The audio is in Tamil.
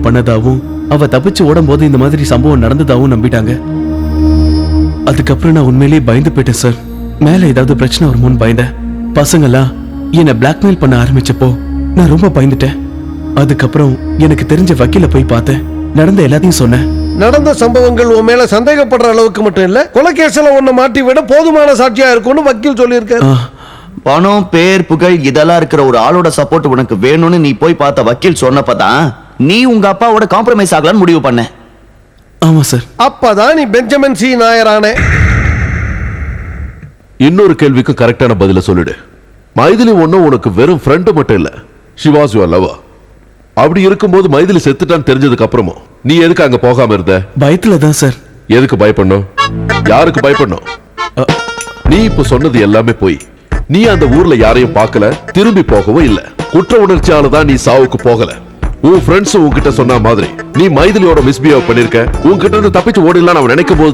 பண்ணதாவும் அவ தப்பிச்சு ஓடும் போது இந்த மாதிரி சம்பவம் நடந்ததாவும் நம்பிட்டாங்க. அதுக்கப்புறம் நான் உண்மையிலேயே பயந்து போயிட்டேன் சார். மேல ஏதாவது பிரச்சனை வருமோன்னு பயந்தேன். பசங்கெல்லாம் என்னை பிளாக்மெயில் பண்ண ஆரம்பிச்சப்போ நான் ரொம்ப பயந்துட்டேன். அதுக்கப்புறம் எனக்கு தெரிஞ்ச வக்கீல போய் பார்த்தேன். நடந்த எல்லாத்தையும் சொன்னேன். நடந்த சம்பவங்கள் உன் மேல சந்தேகப்படுற அளவுக்கு மட்டும் இல்ல, கொலைகேஸ்ல உன்னை மாட்டி விட போதுமான சாட்சியா இருக்கும்னு வக்கீல் சொல்லியிருக்காரு. பணம், பேர், புகழ் இதெல்லாம் இருக்கிற ஒரு ஆளோட சப்போர்ட் உனக்கு வேணும்னு நீ போய் பார்த்த வக்கீல் சொன்னப்பதான் நீ உங்க அப்பாவோட காம்ப்ரமைஸ் ஆகலான்னு முடிவு பண்ண. ஆமா சார். அப்பதான் நீ பெஞ்சமின் சி நாயரானே. இன்னொரு கேள்விக்கு கரெக்டான பதில சொல்லிடு. மைதிலி ஒன்னும் உனக்கு வெறும் ஃப்ரெண்டு மட்டும் இல்ல, she was your lover. அப்படி இருக்கும்போது மைதிலி செத்துட்டான்னு தெரிஞ்சதுக்கு அப்புறமும் நீ எதுக்கு அங்க போகாம இருந்த? பயத்துல தான் சார். எதுக்கு பயப்படணும்? யாருக்கு பயப்படணும்? நீ இப்ப சொன்னது எல்லாமே போய். நீ அந்த ஊர்ல யாரையும் பார்க்கல, திரும்பி போகவும் இல்ல. குற்ற உணர்ச்சியால தான் நீ சாவுக்கு போகல. உன் ஃப்ரெண்ட்ஸ் உன்கிட்ட சொன்ன மாதிரி நீ மைதிலியோட மிஸ்பிஹேவ் பண்ணிருக்க. உன்கிட்ட இருந்து தப்பிச்சு ஓடிடலாம் அவன் நினைக்கும் போது